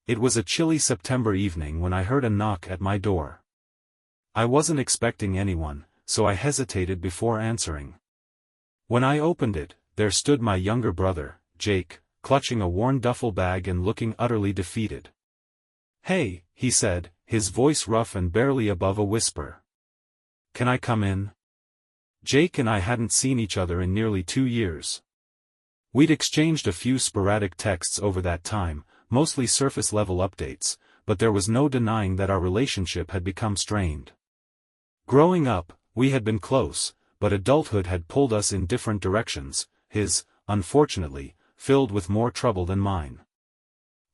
It was a chilly September evening when I heard a knock at my door. I wasn't expecting anyone, so I hesitated before answering. When I opened it, there stood my younger brother, Jake, clutching a worn duffel bag and looking utterly defeated. "Hey," he said, his voice rough and barely above a whisper. "Can I come in?" Jake and I hadn't seen each other in nearly 2 years. We'd exchanged a few sporadic texts over that time, mostly surface-level updates, but there was no denying that our relationship had become strained. Growing up, we had been close, but adulthood had pulled us in different directions, his, unfortunately, filled with more trouble than mine.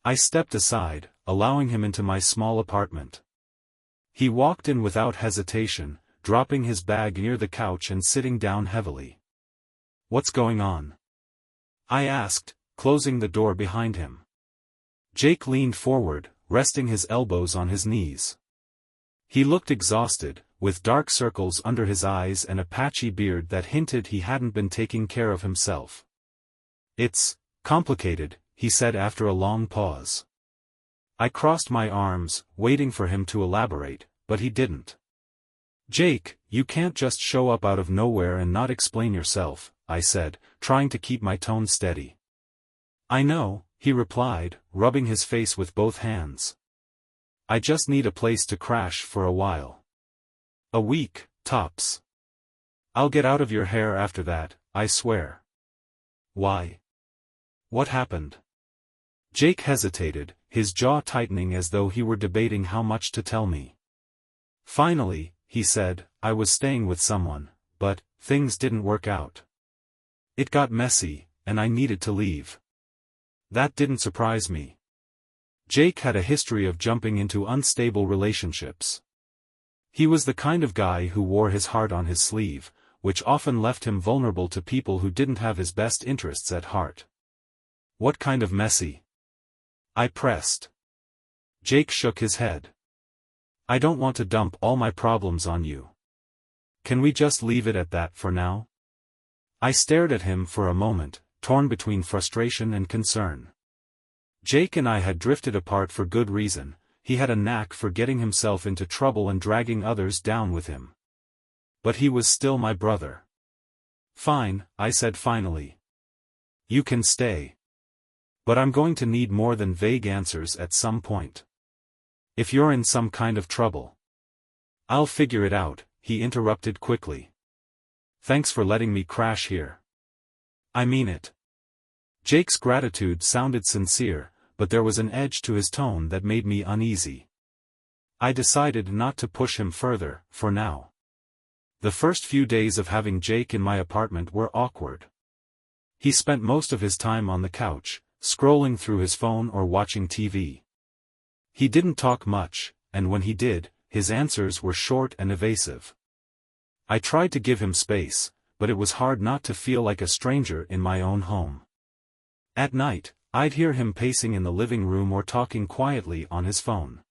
I stepped aside, allowing him into my small apartment. He walked in without hesitation, dropping his bag near the couch and sitting down heavily. "What's going on?" I asked, closing the door behind him. Jake leaned forward, resting his elbows on his knees. He looked exhausted, with dark circles under his eyes and a patchy beard that hinted he hadn't been taking care of himself. "It's complicated," he said after a long pause. I crossed my arms, waiting for him to elaborate, but he didn't. "Jake, you can't just show up out of nowhere and not explain yourself," I said, trying to keep my tone steady. "I know," he replied, rubbing his face with both hands. "I just need a place to crash for a while. A week, tops. I'll get out of your hair after that, I swear." "Why? What happened?" Jake hesitated, his jaw tightening as though he were debating how much to tell me. "Finally," he said, "I was staying with someone, but things didn't work out. It got messy, and I needed to leave." That didn't surprise me. Jake had a history of jumping into unstable relationships. He was the kind of guy who wore his heart on his sleeve, which often left him vulnerable to people who didn't have his best interests at heart. "What kind of messy?" I pressed. Jake shook his head. "I don't want to dump all my problems on you. Can we just leave it at that for now?" I stared at him for a moment, torn between frustration and concern. Jake and I had drifted apart for good reason. He had a knack for getting himself into trouble and dragging others down with him. But he was still my brother. "Fine," I said finally. "You can stay. But I'm going to need more than vague answers at some point. If you're in some kind of trouble." "I'll figure it out," he interrupted quickly. "Thanks for letting me crash here. I mean it." Jake's gratitude sounded sincere, but there was an edge to his tone that made me uneasy. I decided not to push him further, for now. The first few days of having Jake in my apartment were awkward. He spent most of his time on the couch, scrolling through his phone or watching TV. He didn't talk much, and when he did, his answers were short and evasive. I tried to give him space, but it was hard not to feel like a stranger in my own home. At night, I'd hear him pacing in the living room or talking quietly on his phone.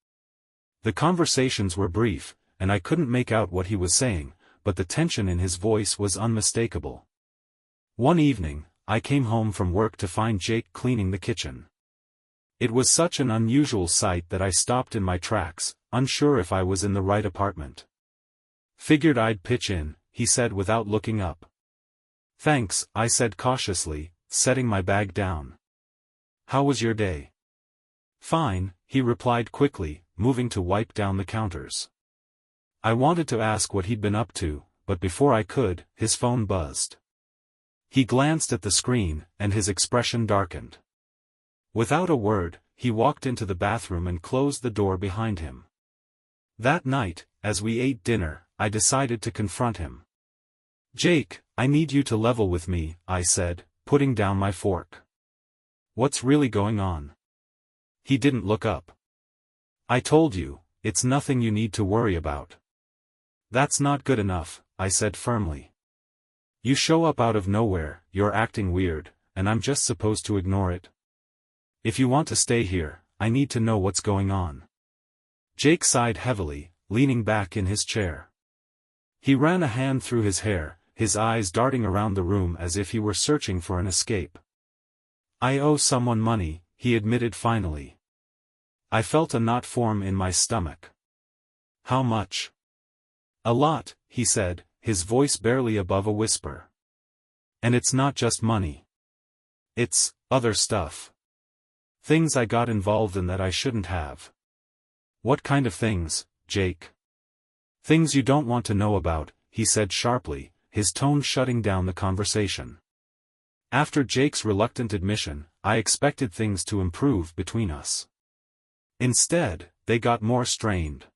The conversations were brief, and I couldn't make out what he was saying, but the tension in his voice was unmistakable. One evening, I came home from work to find Jake cleaning the kitchen. It was such an unusual sight that I stopped in my tracks, unsure if I was in the right apartment. "Figured I'd pitch in," he said without looking up. "Thanks," I said cautiously, setting my bag down. "How was your day?" "Fine," he replied quickly, moving to wipe down the counters. I wanted to ask what he'd been up to, but before I could, his phone buzzed. He glanced at the screen, and his expression darkened. Without a word, he walked into the bathroom and closed the door behind him. That night, as we ate dinner, I decided to confront him. "Jake, I need you to level with me," I said, putting down my fork. "What's really going on?" He didn't look up. "I told you, it's nothing you need to worry about." "That's not good enough," I said firmly. "You show up out of nowhere, you're acting weird, and I'm just supposed to ignore it. If you want to stay here, I need to know what's going on." Jake sighed heavily, leaning back in his chair. He ran a hand through his hair, his eyes darting around the room as if he were searching for an escape. "I owe someone money," he admitted finally. I felt a knot form in my stomach. How much? A lot, he said, his voice barely above a whisper. And it's not just money. It's other stuff. Things I got involved in that I shouldn't have. What kind of things, Jake? Things you don't want to know about, he said sharply, his tone shutting down the conversation. After Jake's reluctant admission, I expected things to improve between us. Instead, they got more strained.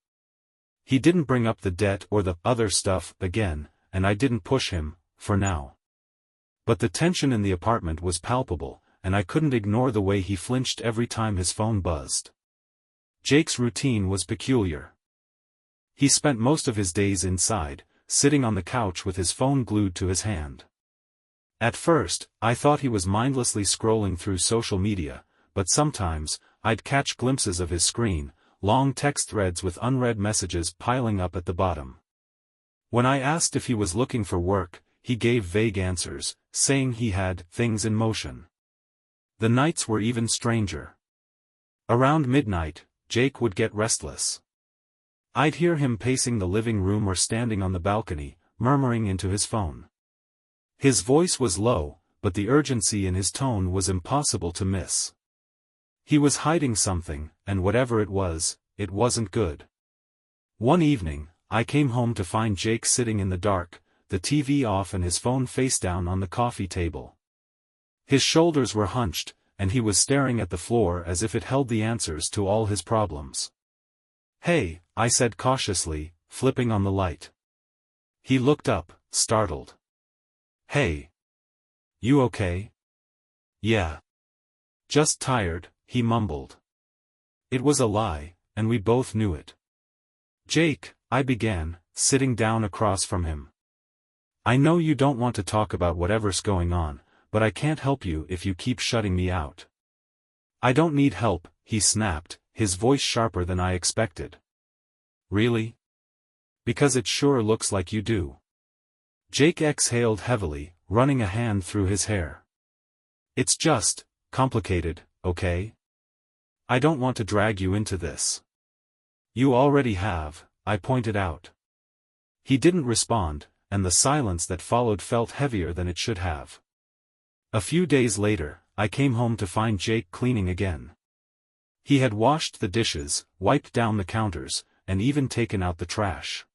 He didn't bring up the debt or the other stuff again, and I didn't push him, for now. But the tension in the apartment was palpable, and I couldn't ignore the way he flinched every time his phone buzzed. Jake's routine was peculiar. He spent most of his days inside, sitting on the couch with his phone glued to his hand. At first, I thought he was mindlessly scrolling through social media, but sometimes, I'd catch glimpses of his screen, long text threads with unread messages piling up at the bottom. When I asked if he was looking for work, he gave vague answers, saying he had things in motion. The nights were even stranger. Around midnight, Jake would get restless. I'd hear him pacing the living room or standing on the balcony, murmuring into his phone. His voice was low, but the urgency in his tone was impossible to miss. He was hiding something, and whatever it wasn't good. One evening, I came home to find Jake sitting in the dark, the TV off and his phone face down on the coffee table. His shoulders were hunched, and he was staring at the floor as if it held the answers to all his problems. "Hey," I said cautiously, flipping on the light. He looked up, startled. "Hey. You okay?" "Yeah. Just tired," he mumbled. It was a lie, and we both knew it. "Jake," I began, sitting down across from him. "I know you don't want to talk about whatever's going on, but I can't help you if you keep shutting me out." "I don't need help," he snapped, his voice sharper than I expected. "Really? Because it sure looks like you do." Jake exhaled heavily, running a hand through his hair. "It's just complicated, okay? I don't want to drag you into this." "You already have," I pointed out. He didn't respond, and the silence that followed felt heavier than it should have. A few days later, I came home to find Jake cleaning again. He had washed the dishes, wiped down the counters, and even taken out the trash.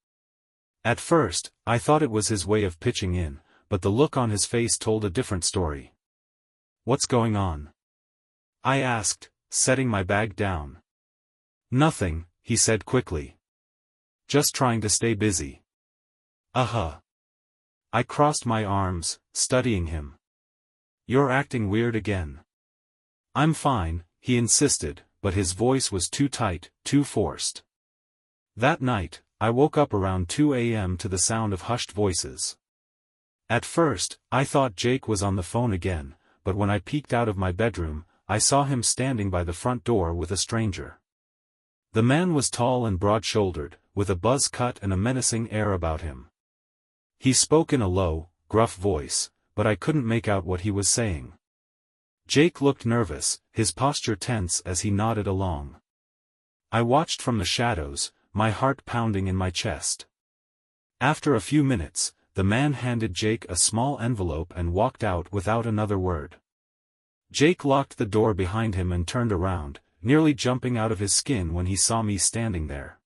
At first, I thought it was his way of pitching in, but the look on his face told a different story. "What's going on?" I asked, setting my bag down. "Nothing," he said quickly. "Just trying to stay busy." "Uh-huh." I crossed my arms, studying him. "You're acting weird again." "I'm fine," he insisted, but his voice was too tight, too forced. That night, I woke up around 2 a.m. to the sound of hushed voices. At first, I thought Jake was on the phone again, but when I peeked out of my bedroom, I saw him standing by the front door with a stranger. The man was tall and broad-shouldered, with a buzz cut and a menacing air about him. He spoke in a low, gruff voice, but I couldn't make out what he was saying. Jake looked nervous, his posture tense as he nodded along. I watched from the shadows, my heart pounding in my chest. After a few minutes, the man handed Jake a small envelope and walked out without another word. Jake locked the door behind him and turned around, nearly jumping out of his skin when he saw me standing there.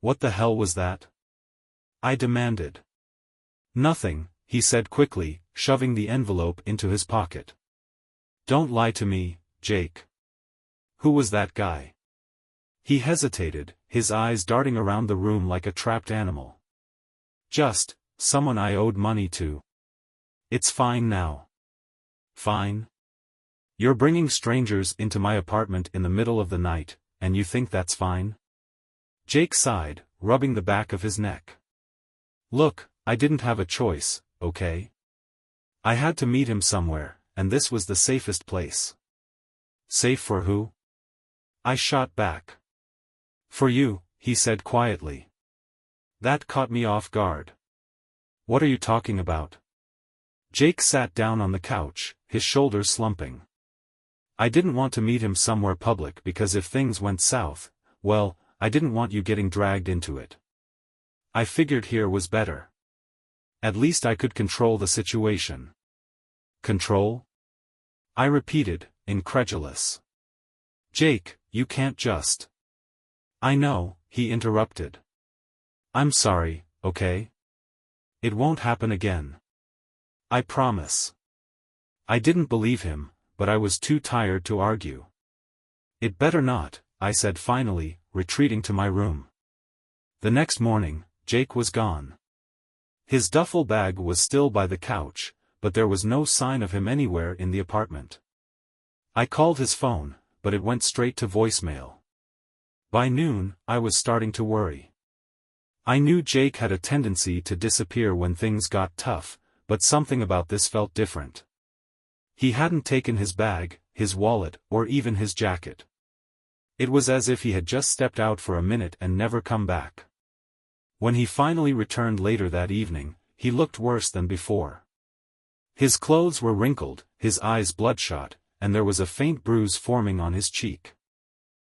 "What the hell was that?" I demanded. "Nothing," he said quickly, shoving the envelope into his pocket. "Don't lie to me, Jake. Who was that guy?" He hesitated, his eyes darting around the room like a trapped animal. "Just someone I owed money to." "It's fine now." "Fine? You're bringing strangers into my apartment in the middle of the night, and you think that's fine?" Jake sighed, rubbing the back of his neck. "Look, I didn't have a choice, okay? I had to meet him somewhere, and this was the safest place." "Safe for who?" I shot back. "For you," he said quietly. That caught me off guard. "What are you talking about?" Jake sat down on the couch, his shoulders slumping. I didn't want to meet him somewhere public because if things went south, well, I didn't want you getting dragged into it. I figured here was better. At least I could control the situation. Control? I repeated, incredulous. Jake, you can't just. I know, he interrupted. I'm sorry, okay? It won't happen again. I promise. I didn't believe him, but I was too tired to argue. It better not, I said finally, retreating to my room. The next morning, Jake was gone. His duffel bag was still by the couch, but there was no sign of him anywhere in the apartment. I called his phone, but it went straight to voicemail. By noon, I was starting to worry. I knew Jake had a tendency to disappear when things got tough, but something about this felt different. He hadn't taken his bag, his wallet, or even his jacket. It was as if he had just stepped out for a minute and never come back. When he finally returned later that evening, he looked worse than before. His clothes were wrinkled, his eyes bloodshot, and there was a faint bruise forming on his cheek.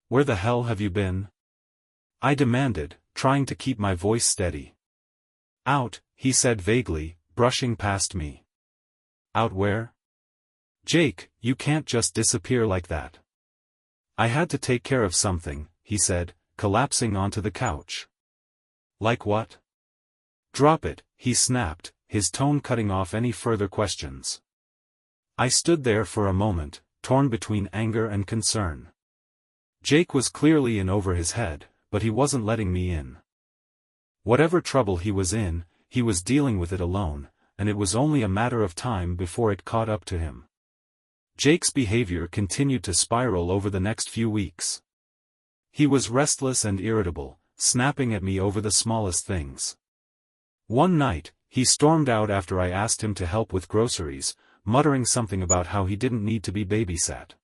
"Where the hell have you been?" I demanded, trying to keep my voice steady. "Out," he said vaguely, brushing past me. "Out where?" "Jake, you can't just disappear like that." "I had to take care of something," he said, collapsing onto the couch. "Like what?" "Drop it," he snapped, his tone cutting off any further questions. I stood there for a moment, torn between anger and concern. Jake was clearly in over his head, but he wasn't letting me in. Whatever trouble he was in, he was dealing with it alone, and it was only a matter of time before it caught up to him. Jake's behavior continued to spiral over the next few weeks. He was restless and irritable, snapping at me over the smallest things. One night, he stormed out after I asked him to help with groceries, muttering something about how he didn't need to be babysat.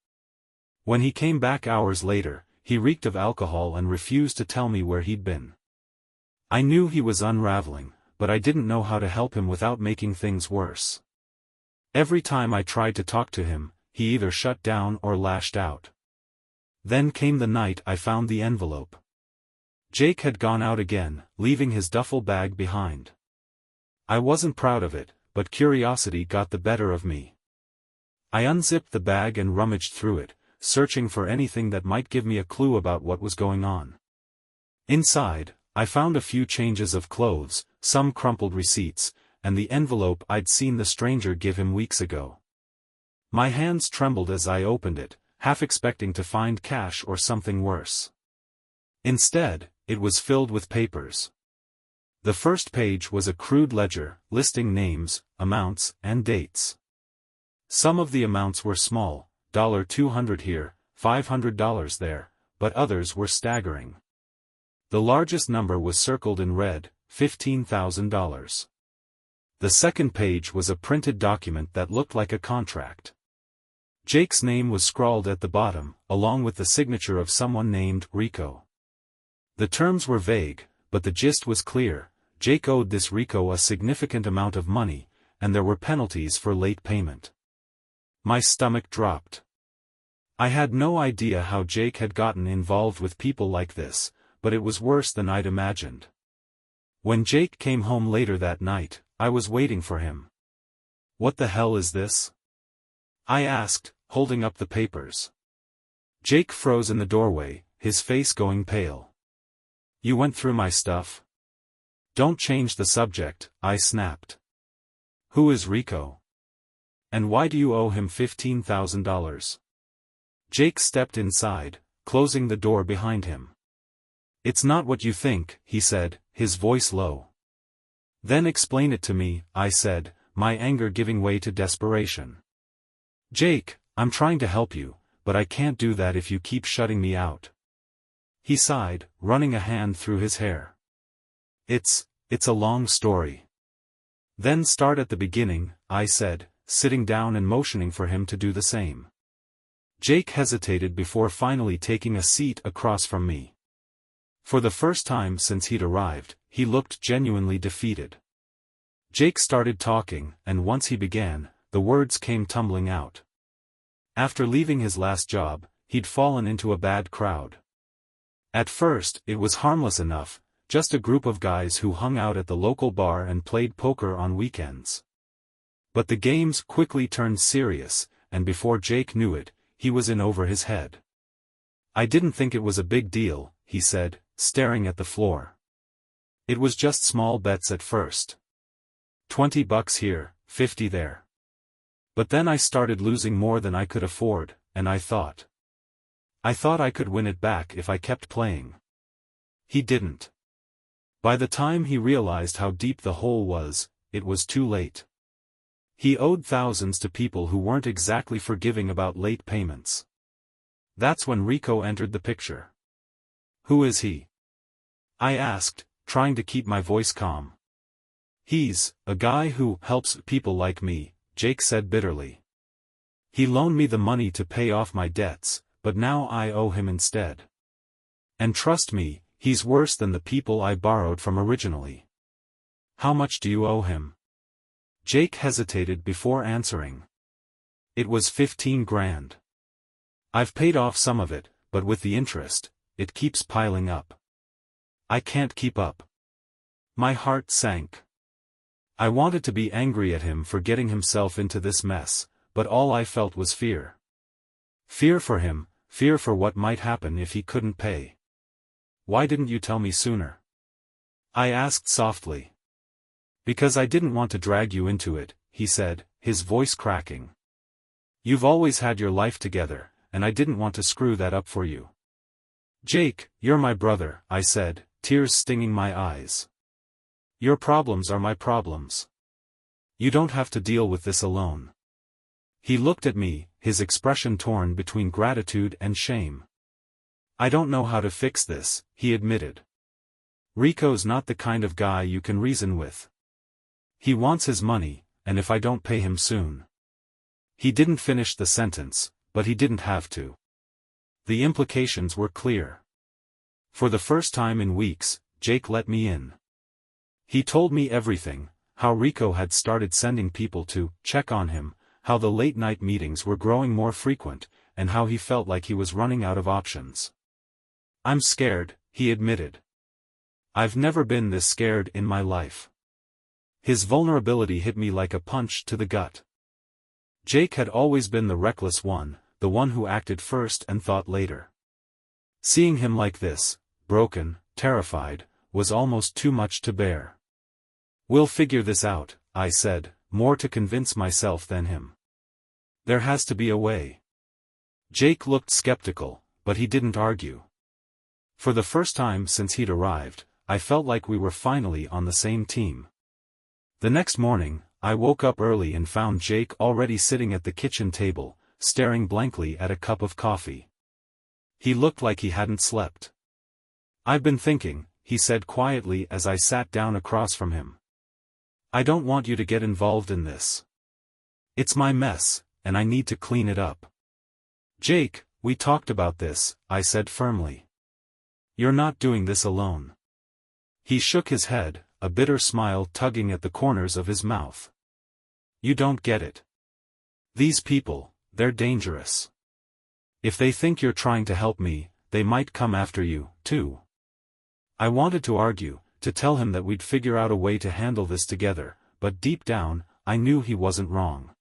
When he came back hours later, he reeked of alcohol and refused to tell me where he'd been. I knew he was unraveling, but I didn't know how to help him without making things worse. Every time I tried to talk to him, he either shut down or lashed out. Then came the night I found the envelope. Jake had gone out again, leaving his duffel bag behind. I wasn't proud of it, but curiosity got the better of me. I unzipped the bag and rummaged through it, searching for anything that might give me a clue about what was going on. Inside, I found a few changes of clothes, some crumpled receipts, and the envelope I'd seen the stranger give him weeks ago. My hands trembled as I opened it, half expecting to find cash or something worse. Instead, it was filled with papers. The first page was a crude ledger, listing names, amounts, and dates. Some of the amounts were small, $200 here, $500 there, but others were staggering. The largest number was circled in red, $15,000. The second page was a printed document that looked like a contract. Jake's name was scrawled at the bottom, along with the signature of someone named Rico. The terms were vague, but the gist was clear. Jake owed this Rico a significant amount of money, and there were penalties for late payment. My stomach dropped. I had no idea how Jake had gotten involved with people like this, but it was worse than I'd imagined. When Jake came home later that night, I was waiting for him. "What the hell is this?" I asked, holding up the papers. Jake froze in the doorway, his face going pale. "You went through my stuff?" "Don't change the subject," I snapped. "Who is Rico? And why do you owe him $15,000? Jake stepped inside, closing the door behind him. "It's not what you think," he said, his voice low. "Then explain it to me," I said, my anger giving way to desperation. "Jake, I'm trying to help you, but I can't do that if you keep shutting me out." He sighed, running a hand through his hair. It's a long story." "Then start at the beginning," I said, sitting down and motioning for him to do the same. Jake hesitated before finally taking a seat across from me. For the first time since he'd arrived, he looked genuinely defeated. Jake started talking, and once he began, the words came tumbling out. After leaving his last job, he'd fallen into a bad crowd. At first, it was harmless enough, just a group of guys who hung out at the local bar and played poker on weekends. But the games quickly turned serious, and before Jake knew it, he was in over his head. "I didn't think it was a big deal," he said, staring at the floor. "It was just small bets at first. $20 here, 50 there. But then I started losing more than I could afford, and I thought I could win it back if I kept playing." He didn't. By the time he realized how deep the hole was, it was too late. He owed thousands to people who weren't exactly forgiving about late payments. That's when Rico entered the picture. "Who is he?" I asked, trying to keep my voice calm. "He's a guy who helps people like me," Jake said bitterly. "He loaned me the money to pay off my debts, but now I owe him instead. And trust me, he's worse than the people I borrowed from originally." "How much do you owe him?" Jake hesitated before answering. "It was 15 grand. I've paid off some of it, but with the interest, it keeps piling up. I can't keep up." My heart sank. I wanted to be angry at him for getting himself into this mess, but all I felt was fear. Fear for him, fear for what might happen if he couldn't pay. "Why didn't you tell me sooner?" I asked softly. "Because I didn't want to drag you into it," he said, his voice cracking. "You've always had your life together, and I didn't want to screw that up for you." "Jake, you're my brother," I said, tears stinging my eyes. "Your problems are my problems. You don't have to deal with this alone." He looked at me, his expression torn between gratitude and shame. "I don't know how to fix this," he admitted. "Rico's not the kind of guy you can reason with. He wants his money, and if I don't pay him soon." He didn't finish the sentence, but he didn't have to. The implications were clear. For the first time in weeks, Jake let me in. He told me everything, how Rico had started sending people to check on him, how the late-night meetings were growing more frequent, and how he felt like he was running out of options. "I'm scared," he admitted. "I've never been this scared in my life." His vulnerability hit me like a punch to the gut. Jake had always been the reckless one, the one who acted first and thought later. Seeing him like this, broken, terrified, was almost too much to bear. "We'll figure this out," I said, more to convince myself than him. "There has to be a way." Jake looked skeptical, but he didn't argue. For the first time since he'd arrived, I felt like we were finally on the same team. The next morning, I woke up early and found Jake already sitting at the kitchen table, staring blankly at a cup of coffee. He looked like he hadn't slept. "I've been thinking," he said quietly as I sat down across from him. "I don't want you to get involved in this. It's my mess, and I need to clean it up." "Jake, we talked about this," I said firmly. "You're not doing this alone." He shook his head, a bitter smile tugging at the corners of his mouth. "You don't get it. These people, they're dangerous. If they think you're trying to help me, they might come after you, too." I wanted to argue, to tell him that we'd figure out a way to handle this together, but deep down, I knew he wasn't wrong.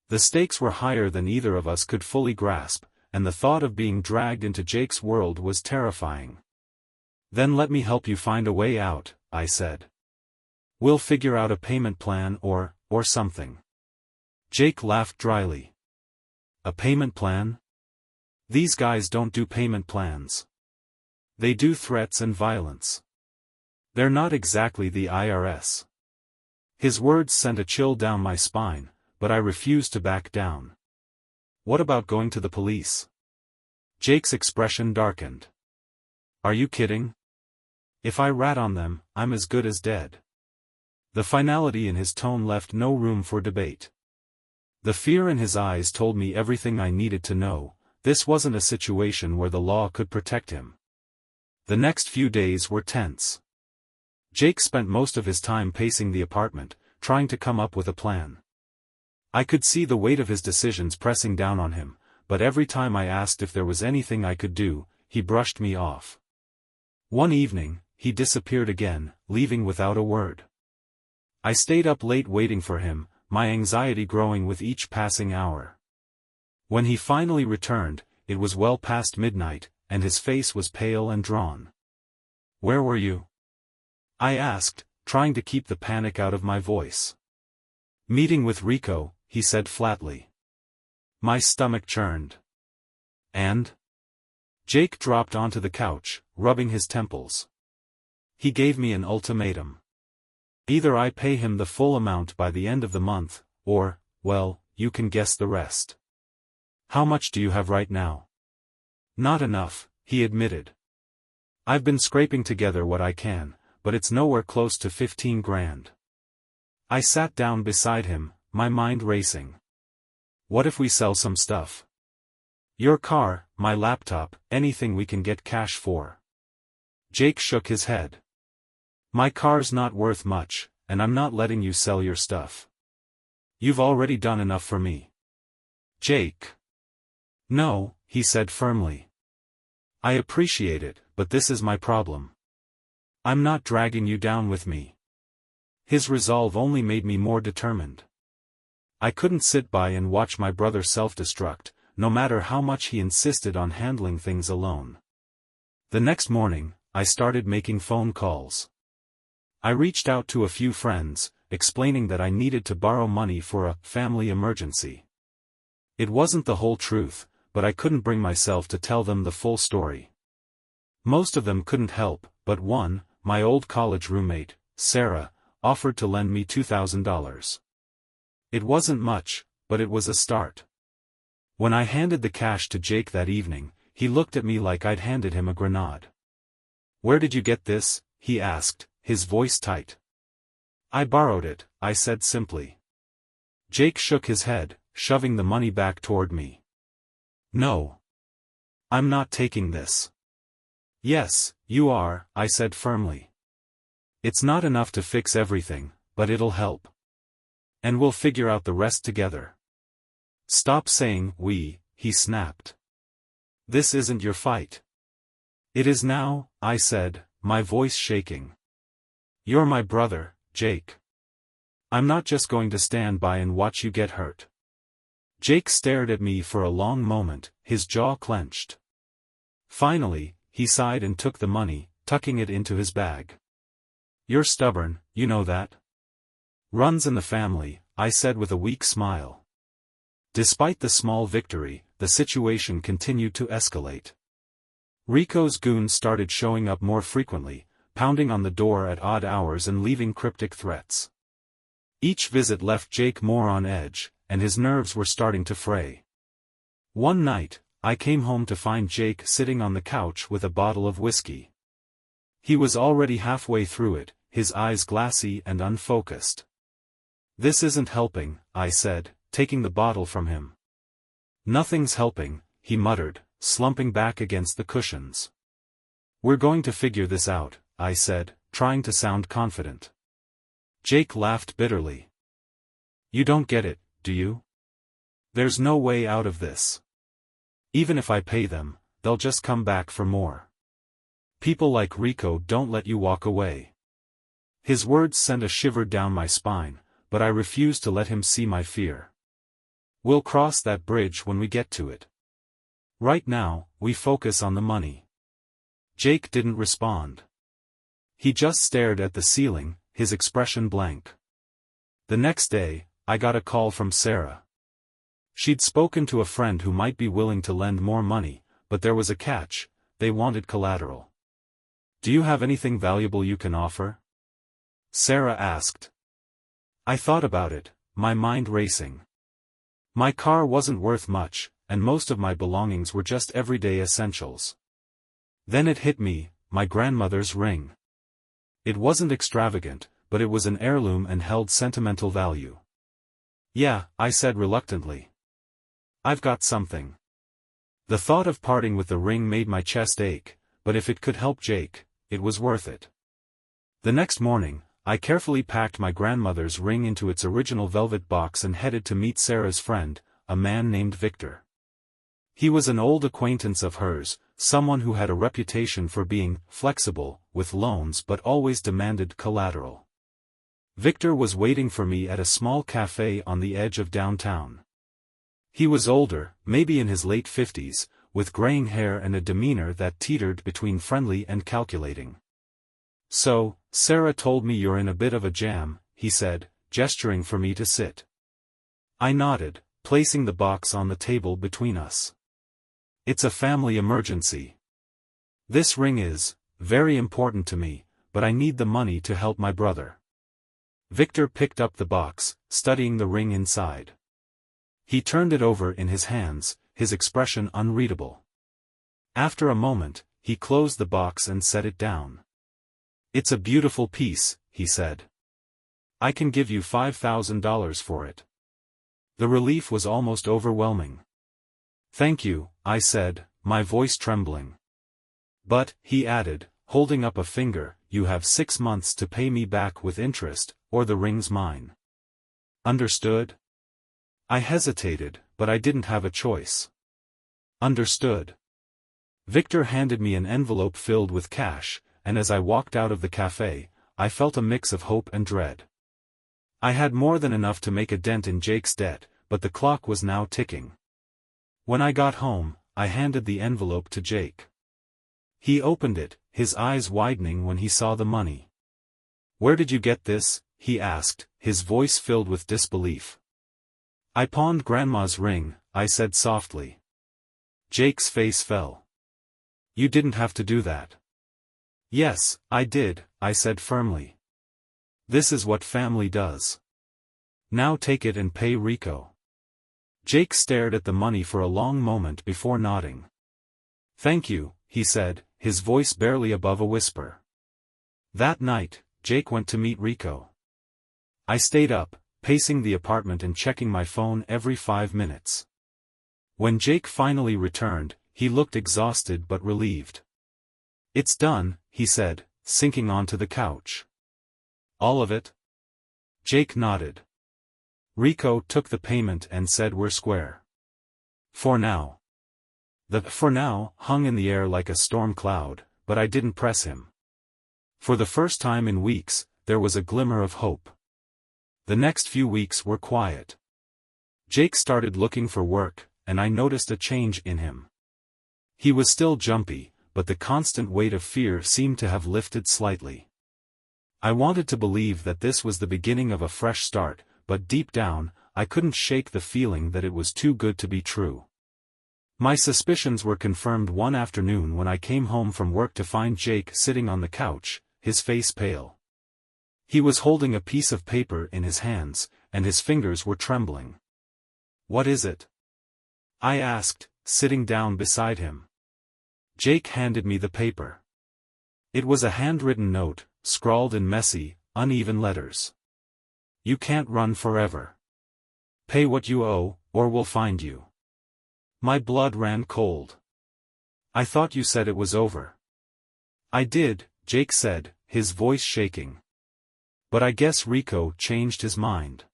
The stakes were higher than either of us could fully grasp, and the thought of being dragged into Jake's world was terrifying. "Then let me help you find a way out," I said. "We'll figure out a payment plan or something." Jake laughed dryly. "A payment plan? These guys don't do payment plans. They do threats and violence. They're not exactly the IRS." His words sent a chill down my spine, but I refused to back down. "What about going to the police?" Jake's expression darkened. "Are you kidding? If I rat on them, I'm as good as dead." The finality in his tone left no room for debate. The fear in his eyes told me everything I needed to know. This wasn't a situation where the law could protect him. The next few days were tense. Jake spent most of his time pacing the apartment, trying to come up with a plan. I could see the weight of his decisions pressing down on him, but every time I asked if there was anything I could do, he brushed me off. One evening, he disappeared again, leaving without a word. I stayed up late waiting for him, my anxiety growing with each passing hour. When he finally returned, it was well past midnight, and his face was pale and drawn. "Where were you?" I asked, trying to keep the panic out of my voice. "Meeting with Rico," he said flatly. My stomach churned. "And?" Jake dropped onto the couch, rubbing his temples. "He gave me an ultimatum. Either I pay him the full amount by the end of the month, or, well, you can guess the rest." "How much do you have right now?" "Not enough," he admitted. "I've been scraping together what I can, but it's nowhere close to 15 grand. I sat down beside him, my mind racing. "What if we sell some stuff? Your car, my laptop, anything we can get cash for." Jake shook his head. "My car's not worth much, and I'm not letting you sell your stuff. You've already done enough for me." "Jake." "No," he said firmly. "I appreciate it, but this is my problem. I'm not dragging you down with me." His resolve only made me more determined. I couldn't sit by and watch my brother self-destruct, no matter how much he insisted on handling things alone. The next morning, I started making phone calls. I reached out to a few friends, explaining that I needed to borrow money for a family emergency. It wasn't the whole truth, but I couldn't bring myself to tell them the full story. Most of them couldn't help, but one, my old college roommate, Sarah, offered to lend me $2,000. It wasn't much, but it was a start. When I handed the cash to Jake that evening, he looked at me like I'd handed him a grenade. "Where did you get this?" he asked, his voice tight. "I borrowed it," I said simply. Jake shook his head, shoving the money back toward me. "No. I'm not taking this." "Yes, you are," I said firmly. "It's not enough to fix everything, but it'll help. And we'll figure out the rest together." "Stop saying we," he snapped. "This isn't your fight." "It is now," I said, my voice shaking. "You're my brother, Jake. I'm not just going to stand by and watch you get hurt." Jake stared at me for a long moment, his jaw clenched. Finally, he sighed and took the money, tucking it into his bag. "You're stubborn, you know that?" "Runs in the family," I said with a weak smile. Despite the small victory, the situation continued to escalate. Rico's goons started showing up more frequently, pounding on the door at odd hours and leaving cryptic threats. Each visit left Jake more on edge, and his nerves were starting to fray. One night, I came home to find Jake sitting on the couch with a bottle of whiskey. He was already halfway through it, his eyes glassy and unfocused. "This isn't helping," I said, taking the bottle from him. "Nothing's helping," he muttered, slumping back against the cushions. "We're going to figure this out," I said, trying to sound confident. Jake laughed bitterly. "You don't get it, do you? There's no way out of this. Even if I pay them, they'll just come back for more. People like Rico don't let you walk away." His words sent a shiver down my spine, but I refused to let him see my fear. "We'll cross that bridge when we get to it. Right now, we focus on the money." Jake didn't respond. He just stared at the ceiling, his expression blank. The next day, I got a call from Sarah. She'd spoken to a friend who might be willing to lend more money, but there was a catch: they wanted collateral. "Do you have anything valuable you can offer?" Sarah asked. I thought about it, my mind racing. My car wasn't worth much, and most of my belongings were just everyday essentials. Then it hit me, my grandmother's ring. It wasn't extravagant, but it was an heirloom and held sentimental value. "Yeah," I said reluctantly. "I've got something." The thought of parting with the ring made my chest ache, but if it could help Jake, it was worth it. The next morning, I carefully packed my grandmother's ring into its original velvet box and headed to meet Sarah's friend, a man named Victor. He was an old acquaintance of hers, someone who had a reputation for being flexible with loans but always demanded collateral. Victor was waiting for me at a small cafe on the edge of downtown. He was older, maybe in his late 50s, with graying hair and a demeanor that teetered between friendly and calculating. "So, Sarah told me you're in a bit of a jam," he said, gesturing for me to sit. I nodded, placing the box on the table between us. "It's a family emergency. This ring is very important to me, but I need the money to help my brother." Victor picked up the box, studying the ring inside. He turned it over in his hands, his expression unreadable. After a moment, he closed the box and set it down. "It's a beautiful piece," he said. "I can give you $5,000 for it." The relief was almost overwhelming. "Thank you," I said, my voice trembling. "But," he added, holding up a finger, "you have 6 months to pay me back with interest, or the ring's mine. Understood?" I hesitated, but I didn't have a choice. "Understood." Victor handed me an envelope filled with cash, and as I walked out of the cafe, I felt a mix of hope and dread. I had more than enough to make a dent in Jake's debt, but the clock was now ticking. When I got home, I handed the envelope to Jake. He opened it, his eyes widening when he saw the money. "Where did you get this?" he asked, his voice filled with disbelief. "I pawned Grandma's ring," I said softly. Jake's face fell. "You didn't have to do that." "Yes, I did," I said firmly. "This is what family does. Now take it and pay Rico." Jake stared at the money for a long moment before nodding. "Thank you," he said, his voice barely above a whisper. That night, Jake went to meet Rico. I stayed up, pacing the apartment and checking my phone every 5 minutes. When Jake finally returned, he looked exhausted but relieved. "It's done," he said, sinking onto the couch. "All of it?" Jake nodded. Rico took the payment and said we're square. For now. The "for now" hung in the air like a storm cloud, but I didn't press him. For the first time in weeks, there was a glimmer of hope. The next few weeks were quiet. Jake started looking for work, and I noticed a change in him. He was still jumpy, but the constant weight of fear seemed to have lifted slightly. I wanted to believe that this was the beginning of a fresh start, but deep down, I couldn't shake the feeling that it was too good to be true. My suspicions were confirmed one afternoon when I came home from work to find Jake sitting on the couch, his face pale. He was holding a piece of paper in his hands, and his fingers were trembling. "What is it?" I asked, sitting down beside him. Jake handed me the paper. It was a handwritten note, scrawled in messy, uneven letters. "You can't run forever. Pay what you owe, or we'll find you." My blood ran cold. "I thought you said it was over." "I did," Jake said, his voice shaking. "But I guess Rico changed his mind."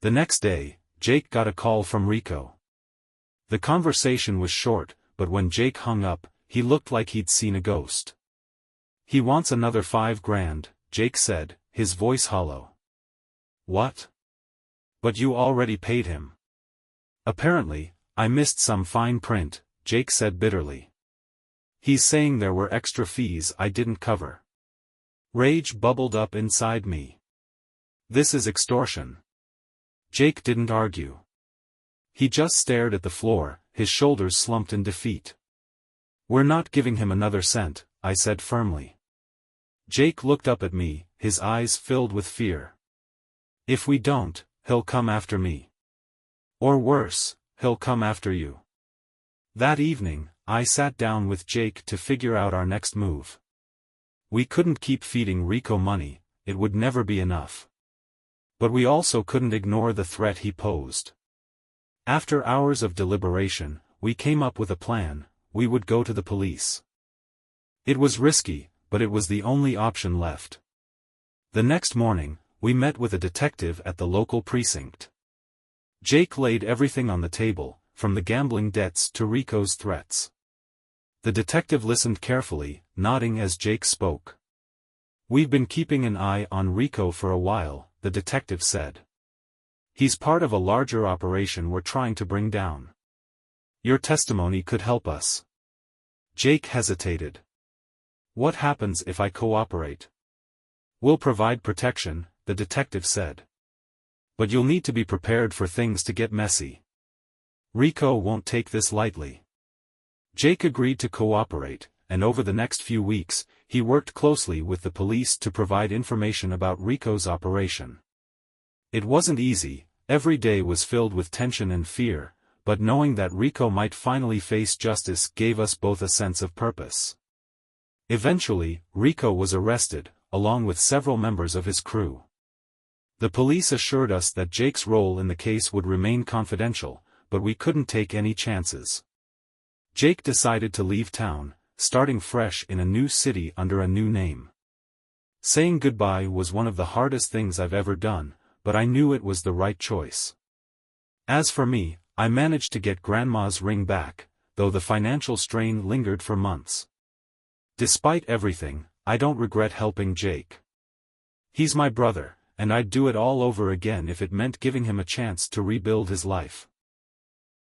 The next day, Jake got a call from Rico. The conversation was short, but when Jake hung up, he looked like he'd seen a ghost. "He wants another $5,000, Jake said, his voice hollow. "What? But you already paid him." "Apparently, I missed some fine print," Jake said bitterly. "He's saying there were extra fees I didn't cover." Rage bubbled up inside me. This is extortion. Jake didn't argue. He just stared at the floor, his shoulders slumped in defeat. "We're not giving him another cent," I said firmly. Jake looked up at me, his eyes filled with fear. "If we don't, he'll come after me. Or worse, he'll come after you." That evening, I sat down with Jake to figure out our next move. We couldn't keep feeding Rico money, it would never be enough. But we also couldn't ignore the threat he posed. After hours of deliberation, we came up with a plan: we would go to the police. It was risky, but it was the only option left. The next morning, we met with a detective at the local precinct. Jake laid everything on the table, from the gambling debts to Rico's threats. The detective listened carefully, nodding as Jake spoke. "We've been keeping an eye on Rico for a while," the detective said. "He's part of a larger operation we're trying to bring down. Your testimony could help us." Jake hesitated. "What happens if I cooperate?" "We'll provide protection," the detective said. "But you'll need to be prepared for things to get messy. Rico won't take this lightly." Jake agreed to cooperate, and over the next few weeks, he worked closely with the police to provide information about Rico's operation. It wasn't easy, every day was filled with tension and fear, but knowing that Rico might finally face justice gave us both a sense of purpose. Eventually, Rico was arrested, along with several members of his crew. The police assured us that Jake's role in the case would remain confidential, but we couldn't take any chances. Jake decided to leave town, starting fresh in a new city under a new name. Saying goodbye was one of the hardest things I've ever done, but I knew it was the right choice. As for me, I managed to get Grandma's ring back, though the financial strain lingered for months. Despite everything, I don't regret helping Jake. He's my brother, and I'd do it all over again if it meant giving him a chance to rebuild his life.